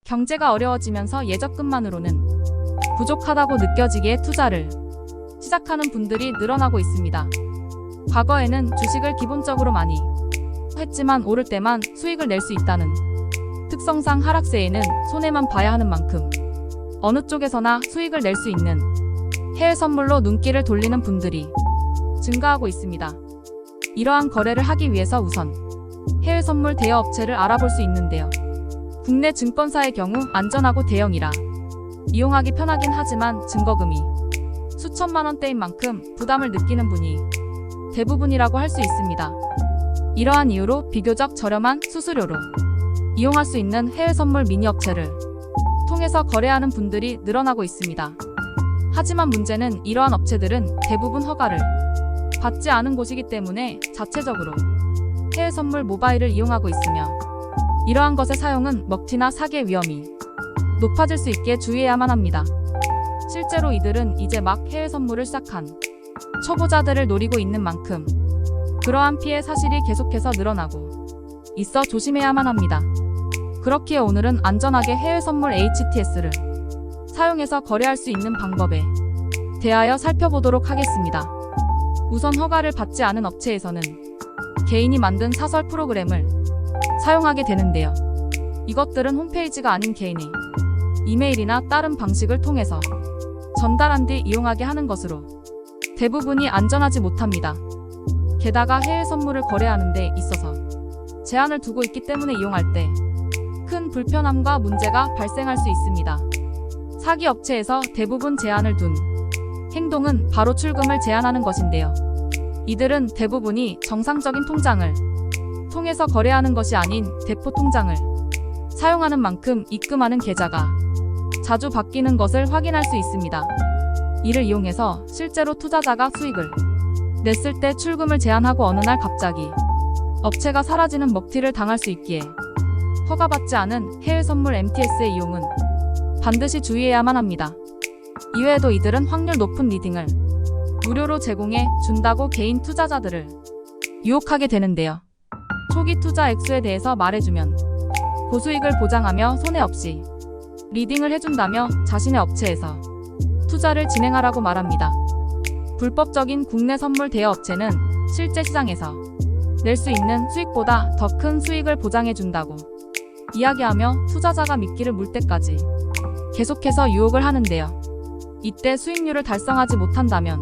경제가 어려워지면서 예적금만으로는 부족하다고 느껴지기에 투자를 시작하는 분들이 늘어나고 있습니다. 과거에는 주식을 기본적으로 많이 했지만 오를 때만 수익을 낼 수 있다는 특성상 하락세에는 손해만 봐야 하는 만큼 어느 쪽에서나 수익을 낼 수 있는 해외 선물로 눈길을 돌리는 분들이 증가하고 있습니다. 이러한 거래를 하기 위해서 우선 해외 선물 대여 업체를 알아볼 수 있는데요. 국내 증권사의 경우 안전하고 대형이라 이용하기 편하긴 하지만 증거금이 수천만 원대인 만큼 부담을 느끼는 분이 대부분이라고 할 수 있습니다. 이러한 이유로 비교적 저렴한 수수료로 이용할 수 있는 해외 선물 미니 업체를 통해서 거래하는 분들이 늘어나고 있습니다. 하지만 문제는 이러한 업체들은 대부분 허가를 받지 않은 곳이기 때문에 자체적으로 해외 선물 모바일을 이용하고 있으며 이러한 것의 사용은 먹튀나 사기의 위험이 높아질 수 있게 주의해야만 합니다. 실제로 이들은 이제 막 해외 선물을 시작한 초보자들을 노리고 있는 만큼 그러한 피해 사실이 계속해서 늘어나고 있어 조심해야만 합니다. 그렇기에 오늘은 안전하게 해외 선물 HTS를 사용해서 거래할 수 있는 방법에 대하여 살펴보도록 하겠습니다. 우선 허가를 받지 않은 업체에서는 개인이 만든 사설 프로그램을 사용하게 되는데요. 이것들은 홈페이지가 아닌 개인의 이메일이나 다른 방식을 통해서 전달한 뒤 이용하게 하는 것으로 대부분이 안전하지 못합니다. 게다가 해외 선물을 거래하는 데 있어서 제한을 두고 있기 때문에 이용할 때 큰 불편함과 문제가 발생할 수 있습니다. 사기 업체에서 대부분 제한을 둔 행동은 바로 출금을 제한하는 것인데요. 이들은 대부분이 정상적인 통장을 통해서 거래하는 것이 아닌 대포 통장을 사용하는 만큼 입금하는 계좌가 자주 바뀌는 것을 확인할 수 있습니다. 이를 이용해서 실제로 투자자가 수익을 냈을 때 출금을 제한하고 어느 날 갑자기 업체가 사라지는 먹튀를 당할 수 있기에 허가받지 않은 해외 선물 MTS의 이용은 반드시 주의해야만 합니다. 이외에도 이들은 확률 높은 리딩을 무료로 제공해 준다고 개인 투자자들을 유혹하게 되는데요. 초기 투자 액수에 대해서 말해주면 고수익을 보장하며 손해 없이 리딩을 해준다며 자신의 업체에서 투자를 진행하라고 말합니다. 불법적인 국내 선물 대여 업체는 실제 시장에서 낼 수 있는 수익보다 더 큰 수익을 보장해준다고 이야기하며 투자자가 미끼를 물 때까지 계속해서 유혹을 하는데요. 이때 수익률을 달성하지 못한다면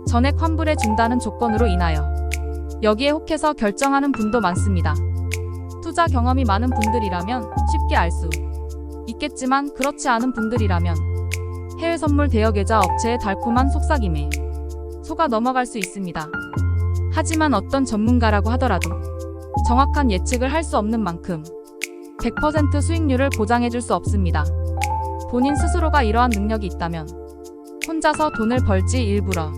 전액 환불해 준다는 조건으로 인하여 여기에 혹해서 결정하는 분도 많습니다. 투자 경험이 많은 분들이라면 쉽게 알 수 있겠지만 그렇지 않은 분들이라면 해외 선물 대여 계좌 업체의 달콤한 속삭임에 속아 넘어갈 수 있습니다. 하지만 어떤 전문가라고 하더라도 정확한 예측을 할 수 없는 만큼 100% 수익률을 보장해줄 수 없습니다. 본인 스스로가 이러한 능력이 있다면 혼자서 돈을 벌지 일부러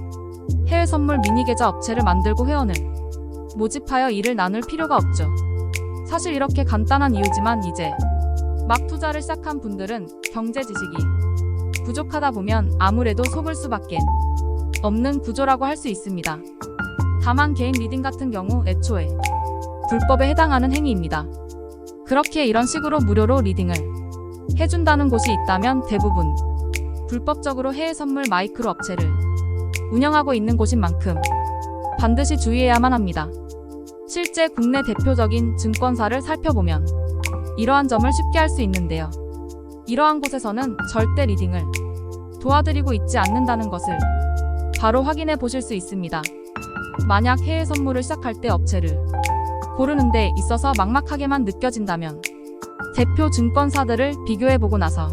해외 선물 미니 계좌 업체를 만들고 회원을 모집하여 일을 나눌 필요가 없죠. 사실 이렇게 간단한 이유지만 이제 막 투자를 시작한 분들은 경제 지식이 부족하다 보면 아무래도 속을 수밖에 없는 구조라고 할 수 있습니다. 다만 개인 리딩 같은 경우 애초에 불법에 해당하는 행위입니다. 그렇게 이런 식으로 무료로 리딩을 해준다는 곳이 있다면 대부분 불법적으로 해외 선물 마이크로 업체를 운영하고 있는 곳인 만큼 반드시 주의해야만 합니다. 실제 국내 대표적인 증권사를 살펴보면 이러한 점을 쉽게 알 수 있는데요. 이러한 곳에서는 절대 리딩을 도와드리고 있지 않는다는 것을 바로 확인해 보실 수 있습니다. 만약 해외 선물을 시작할 때 업체를 고르는 데 있어서 막막하게만 느껴진다면 대표 증권사들을 비교해보고 나서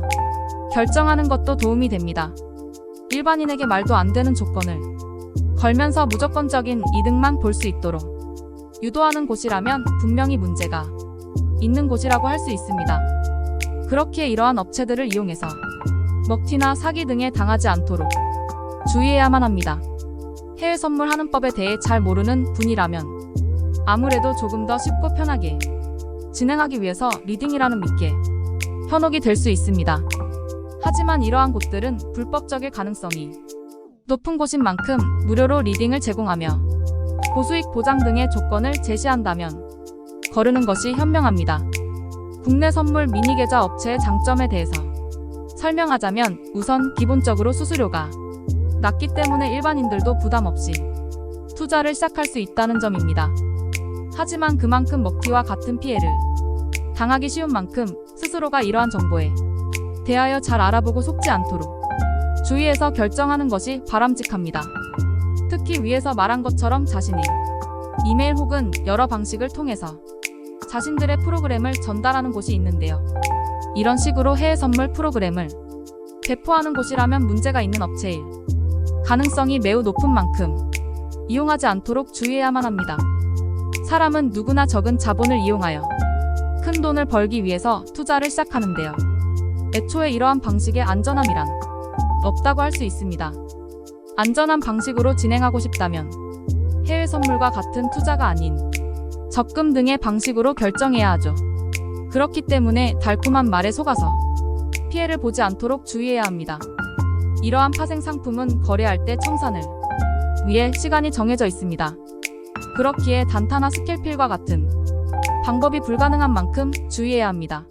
결정하는 것도 도움이 됩니다. 일반인에게 말도 안 되는 조건을 걸면서 무조건적인 이득만 볼 수 있도록 유도하는 곳이라면 분명히 문제가 있는 곳이라고 할 수 있습니다. 그렇기에 이러한 업체들을 이용해서 먹튀나 사기 등에 당하지 않도록 주의해야만 합니다. 해외 선물하는 법에 대해 잘 모르는 분이라면 아무래도 조금 더 쉽고 편하게 진행하기 위해서 리딩이라는 미끼에 현혹이 될 수 있습니다. 하지만 이러한 곳들은 불법적일 가능성이 높은 곳인 만큼 무료로 리딩을 제공하며 고수익 보장 등의 조건을 제시한다면 거르는 것이 현명합니다. 국내 선물 미니 계좌 업체의 장점에 대해서 설명하자면 우선 기본적으로 수수료가 낮기 때문에 일반인들도 부담 없이 투자를 시작할 수 있다는 점입니다. 하지만 그만큼 먹튀와 같은 피해를 당하기 쉬운 만큼 스스로가 이러한 정보에 대하여 잘 알아보고 속지 않도록 주의해서 결정하는 것이 바람직합니다. 특히 위에서 말한 것처럼 자신이 이메일 혹은 여러 방식을 통해서 자신들의 프로그램을 전달하는 곳이 있는데요. 이런 식으로 해외 선물 프로그램을 배포하는 곳이라면 문제가 있는 업체일 가능성이 매우 높은 만큼 이용하지 않도록 주의해야만 합니다. 사람은 누구나 적은 자본을 이용하여 큰 돈을 벌기 위해서 투자를 시작하는데요. 애초에 이러한 방식의 안전함이란 없다고 할 수 있습니다. 안전한 방식으로 진행하고 싶다면 해외 선물과 같은 투자가 아닌 적금 등의 방식으로 결정해야 하죠. 그렇기 때문에 달콤한 말에 속아서 피해를 보지 않도록 주의해야 합니다. 이러한 파생 상품은 거래할 때 청산을 위해 시간이 정해져 있습니다. 그렇기에 단타나 스캘필과 같은 방법이 불가능한 만큼 주의해야 합니다.